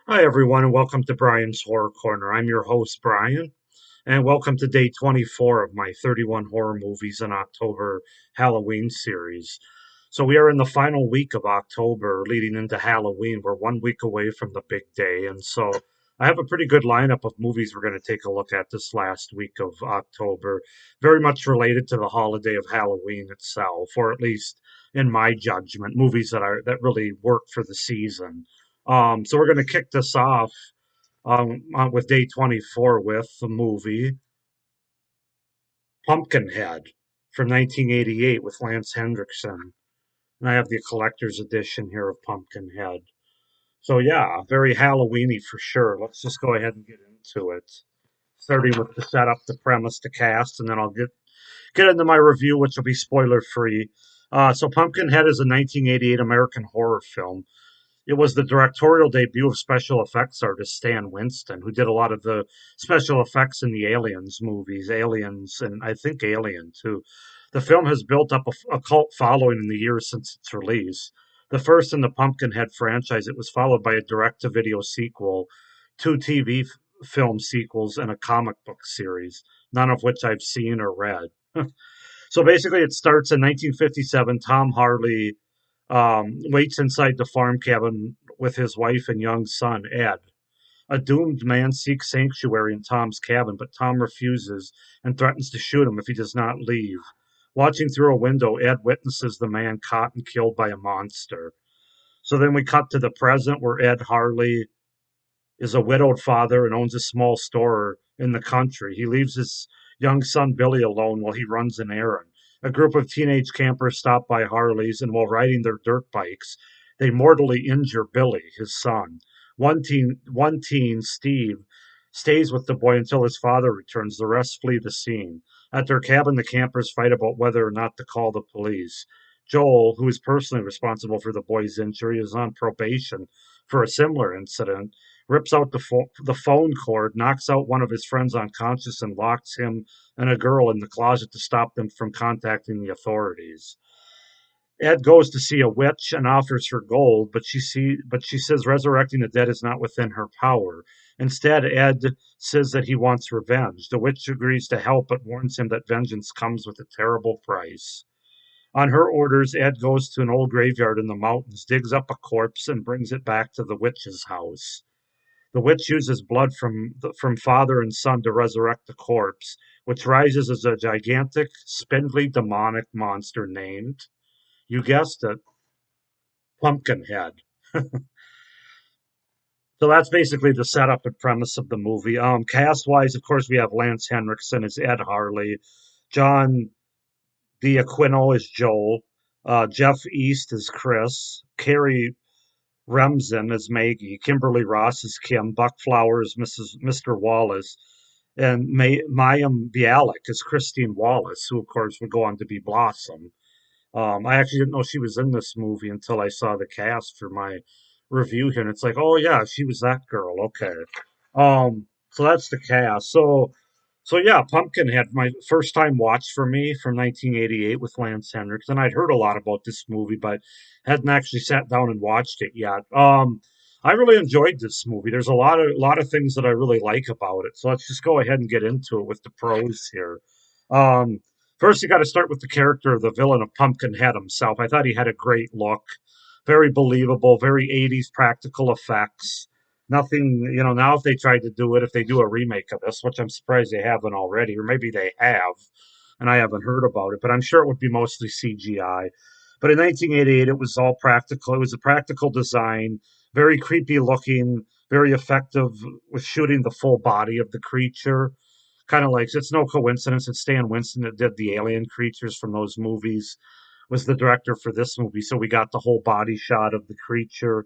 Hi, everyone, and welcome to Brian's Horror Corner. I'm your host, Brian, and welcome to day 24 of my 31 horror movies in October Halloween series. So, we are in the final week of October leading into Halloween. We're 1 week away from the big day, and so I have a pretty good lineup of movies we're going to take a look at this last week of October, very much related to the holiday of Halloween itself, or at least in my judgment, movies that really work for the season. So we're going to kick this off with day 24 with the movie Pumpkinhead from 1988 with Lance Henriksen. And I have the collector's edition here of Pumpkinhead. So, yeah, very Halloweeny for sure. Let's just go ahead and get into it. Starting with the setup, the premise, the cast, and then I'll get into my review, which will be spoiler free. So, Pumpkinhead is a 1988 American horror film. It was the directorial debut of special effects artist Stan Winston, who did a lot of the special effects in the Aliens movies, Aliens, and I think Alien too. The film has built up a cult following in the years since its release. The first in the Pumpkinhead franchise, it was followed by a direct to video sequel, two TV film sequels, and a comic book series, none of which I've seen or read. So basically, it starts in 1957. Tom Harley waits inside the farm cabin with his wife and young son, Ed. A doomed man seeks sanctuary in Tom's cabin, but Tom refuses and threatens to shoot him if he does not leave. Watching through a window, Ed witnesses the man caught and killed by a monster. So then we cut to the present where Ed Harley is a widowed father and owns a small store in the country. He leaves his young son Billy alone while he runs an errand. A group of teenage campers stop by Harley's, and while riding their dirt bikes, they mortally injure Billy, his son. One teen, Steve, stays with the boy until his father returns. The rest flee the scene. At their cabin, the campers fight about whether or not to call the police. Joel, who is personally responsible for the boy's injury, is on probation for a similar incident, rips out the phone cord, knocks out one of his friends unconscious, and locks him and a girl in the closet to stop them from contacting the authorities. Ed goes to see a witch and offers her gold, but she says resurrecting the dead is not within her power. Instead, Ed says that he wants revenge. The witch agrees to help, but warns him that vengeance comes with a terrible price. On her orders, Ed goes to an old graveyard in the mountains, digs up a corpse, and brings it back to the witch's house. The witch uses blood from father and son to resurrect the corpse, which rises as a gigantic, spindly, demonic monster named, you guessed it, Pumpkinhead. So that's basically the setup and premise of the movie. Cast wise, of course, we have Lance Henriksen as Ed Harley, John Diaquino as Joel, Jeff East as Chris, Carrie Remsen as Maggie, Kimberly Ross as Kim, Buck Flowers Mr. Wallace, and Mayim Bialik as Christine Wallace, who of course would go on to be Blossom. I actually didn't know she was in this movie until I saw the cast for my review here, and it's like, oh yeah, she was that girl. Okay, so that's the cast. So yeah, Pumpkinhead, my first time watch for me from 1988 with Lance Henriksen. I'd heard a lot about this movie, but hadn't actually sat down and watched it yet. I really enjoyed this movie. There's a lot of things that I really like about it. So let's just go ahead and get into it with the pros here. Um, First, you got to start with the character of the villain of Pumpkinhead himself. I thought he had a great look, very believable, very 80s practical effects. Nothing, now if they tried to do it, if they do a remake of this, which I'm surprised they haven't already, or maybe they have, and I haven't heard about it, but I'm sure it would be mostly CGI. But in 1988, it was all practical. It was a practical design, very creepy looking, very effective with shooting the full body of the creature. Kind of like it's no coincidence that Stan Winston that did the alien creatures from those movies was the director for this movie. So we got the whole body shot of the creature,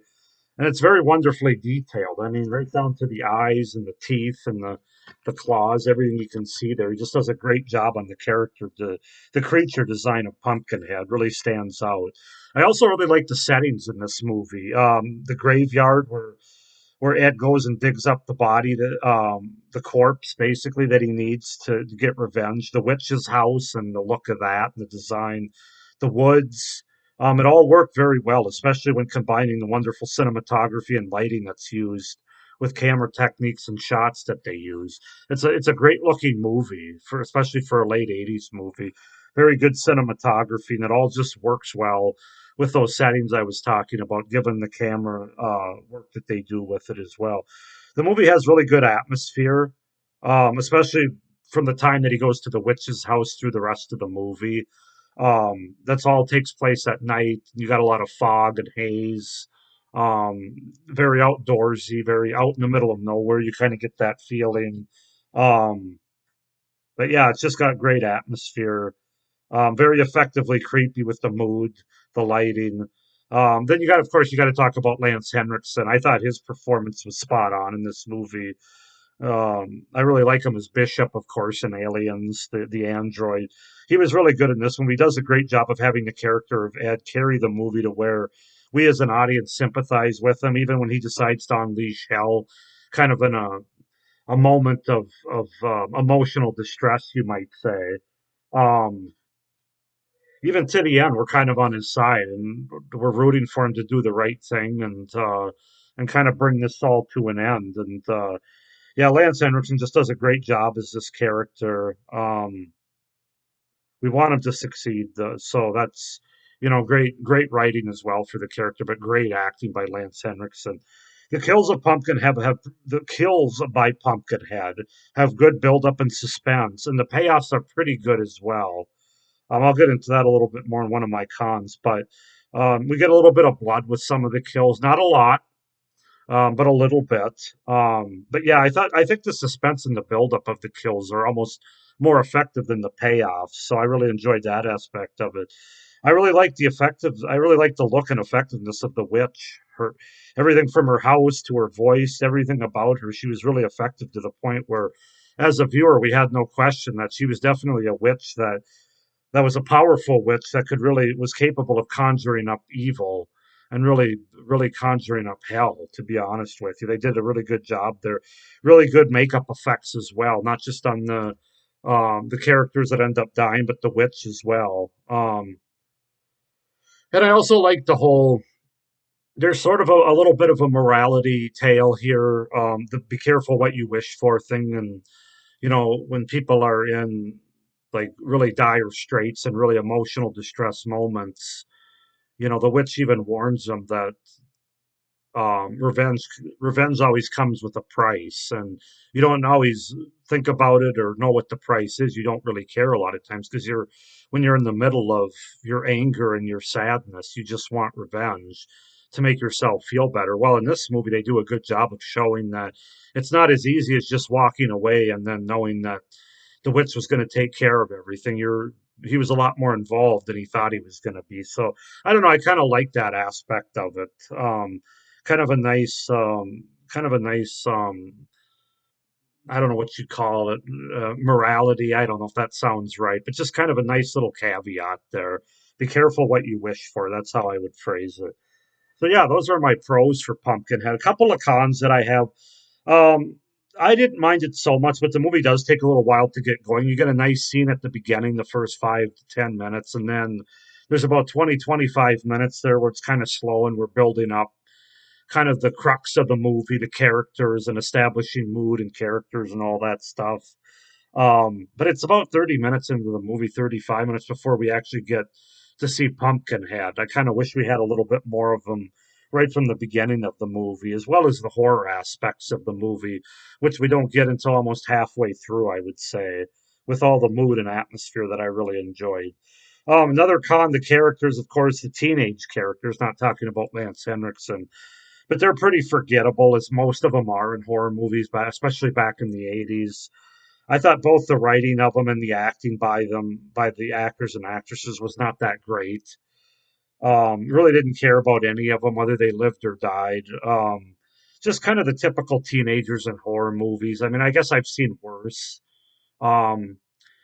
and it's very wonderfully detailed. I mean, right down to the eyes and the teeth and the claws, everything you can see there. He just does a great job on the character. The creature design of Pumpkinhead really stands out. I also really like the settings in this movie. The graveyard where Ed goes and digs up the body, the corpse basically that he needs to get revenge. The witch's house and the look of that, and the design, the woods. It all worked very well, especially when combining the wonderful cinematography and lighting that's used. with camera techniques and shots that they use. It's a great looking movie for especially for a late '80s movie. Very good cinematography, and it all just works well with those settings I was talking about, given the camera work that they do with it as well. The movie has really good atmosphere, especially from the time that he goes to the witch's house through the rest of the movie. That's all takes place at night. You got a lot of fog and haze. Very outdoorsy, very out in the middle of nowhere. You kind of get that feeling. Um, but yeah, it's just got great atmosphere. Very effectively creepy with the mood, the lighting. Then you got, of course, you got to talk about Lance Henriksen. I thought his performance was spot on in this movie. I really like him as Bishop, of course, in Aliens, the android. He was really good in this one. He does a great job of having the character of Ed carry the movie to where we as an audience sympathize with him, even when he decides to unleash hell, kind of in a moment of emotional distress, you might say. Um, Even to the end, we're kind of on his side, and we're rooting for him to do the right thing and kind of bring this all to an end. And yeah, Lance Henriksen just does a great job as this character. We want him to succeed, so that's great writing as well for the character, but great acting by Lance Henriksen. The kills by Pumpkinhead have good build up and suspense, and the payoffs are pretty good as well. I'll get into that a little bit more in one of my cons, but we get a little bit of blood with some of the kills, not a lot, but a little bit. But yeah, I think the suspense and the buildup of the kills are almost more effective than the payoffs. So I really enjoyed that aspect of it. I really like the look and effectiveness of the witch. Her everything from her house to her voice, everything about her, she was really effective to the point where, as a viewer, we had no question that she was definitely a witch that was a powerful witch that could really was capable of conjuring up evil and really conjuring up hell, to be honest with you. They did a really good job there. Really good makeup effects as well, not just on the characters that end up dying, but the witch as well. And I also like the whole there's sort of a little bit of a morality tale here. The be careful what you wish for thing, and when people are in like really dire straits and really emotional distress moments, the witch even warns them that revenge always comes with a price, and you don't always think about it or know what the price is. You don't really care a lot of times because when you're in the middle of your anger and your sadness, you just want revenge to make yourself feel better. Well, in this movie, they do a good job of showing that it's not as easy as just walking away and then knowing that the witch was going to take care of everything. He was a lot more involved than he thought he was going to be. So I don't know. I kind of like that aspect of it. Kind of a nice, kind of a nice. I don't know what you call it, morality. I don't know if that sounds right, but just kind of a nice little caveat there. Be careful what you wish for. That's how I would phrase it. So yeah, those are my pros for Pumpkinhead. A couple of cons that I have. Um, I didn't mind it so much, but the movie does take a little while to get going. You get a nice scene at the beginning, the first 5 to 10 minutes, and then there's about 20-25 minutes there where it's kind of slow and we're building up kind of the crux of the movie, the characters and establishing mood and characters and all that stuff. But it's about 30 minutes into the movie, 35 minutes before we actually get to see Pumpkinhead. I kind of wish we had a little bit more of him right from the beginning of the movie, as well as the horror aspects of the movie, which we don't get until almost halfway through, I would say, with all the mood and atmosphere that I really enjoyed. Another con, the characters, of course, the teenage characters, not talking about Lance Henriksen, but they're pretty forgettable, as most of them are in horror movies, but especially back in the '80s. I thought both the writing of them and the acting by the actors and actresses, was not that great. Really didn't care about any of them, whether they lived or died. Just kind of the typical teenagers in horror movies. I mean, I guess I've seen worse. Um,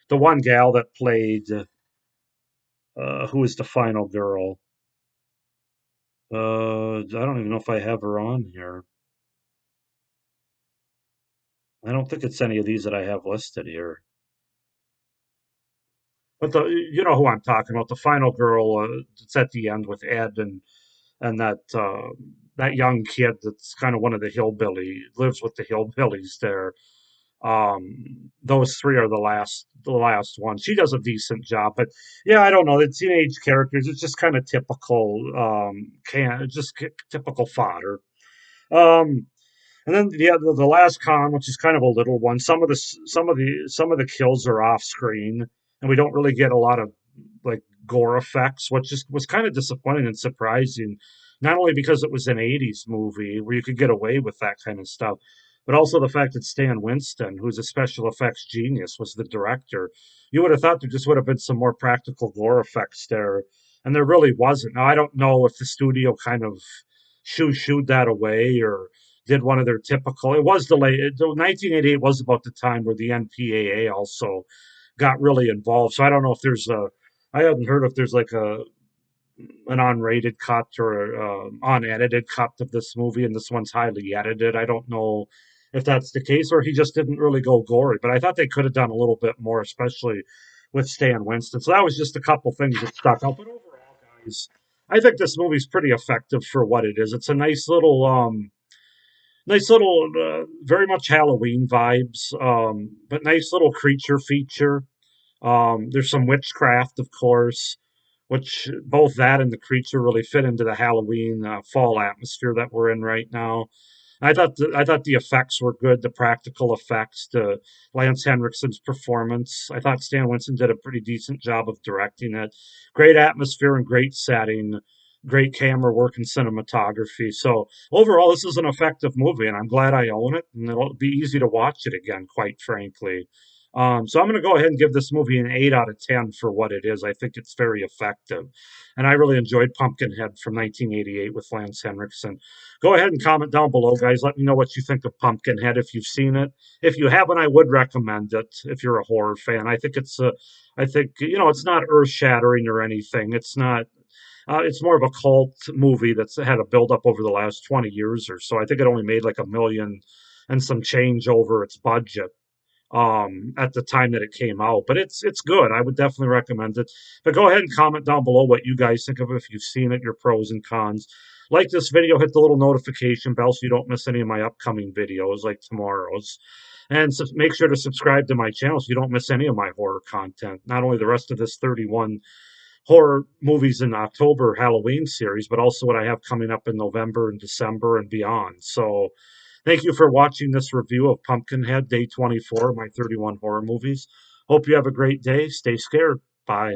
the one gal that played, who was the final girl? I don't even know if I have her on here. I don't think it's any of these that I have listed here. But you know who I'm talking about, the final girl. It's at the end with Ed and that. that young kid that's kind of one of the hillbilly lives with the hillbillies there. Those three are the last ones. She does a decent job, but yeah, I don't know the teenage characters. It's just kind of typical, can just typical fodder. Um, and then yeah, the last con, which is kind of a little one. Some of the kills are off screen, and we don't really get a lot of like gore effects, which just was kind of disappointing and surprising. Not only because it was an '80s movie where you could get away with that kind of stuff, but also the fact that Stan Winston, who's a special effects genius, was the director. You would have thought there just would have been some more practical gore effects there, and there really wasn't. Now I don't know if the studio kind of shooed that away or did one of their typical. It was delayed. 1988 was about the time where the NPAA also got really involved. So I don't know if there's a. I haven't heard if there's like an unrated cut or unedited cut of this movie, and this one's highly edited. I don't know if that's the case, or he just didn't really go gory. But I thought they could have done a little bit more, especially with Stan Winston. So that was just a couple things that stuck out. But overall, guys, I think this movie's pretty effective for what it is. It's a nice little, very much Halloween vibes, but nice little creature feature. There's some witchcraft, of course, which both that and the creature really fit into the Halloween fall atmosphere that we're in right now. I thought the effects were good, the practical effects, the Lance Henriksen's performance. I thought Stan Winston did a pretty decent job of directing it. Great atmosphere and great setting, great camera work and cinematography. So overall, this is an effective movie, and I'm glad I own it, and it'll be easy to watch it again, quite frankly. So I'm going to go ahead and give this movie an 8 out of 10 for what it is. I think it's very effective. And I really enjoyed Pumpkinhead from 1988 with Lance Henriksen. Go ahead and comment down below, guys. Let me know what you think of Pumpkinhead if you've seen it. If you haven't, I would recommend it if you're a horror fan. I think it's not earth shattering or anything. It's not. It's more of a cult movie that's had a build up over the last 20 years or so. I think it only made like a million and some change over its budget at the time that it came out. But it's good. I would definitely recommend it. But go ahead and comment down below what you guys think of it, if you've seen it, your pros and cons. Like this video, hit the little notification bell so you don't miss any of my upcoming videos like tomorrow's. And make sure to subscribe to my channel so you don't miss any of my horror content. Not only the rest of this 31 horror movies in October Halloween series, but also what I have coming up in November and December and beyond. So thank you for watching this review of Pumpkinhead, day 24 of my 31 horror movies. Hope you have a great day. Stay scared. Bye.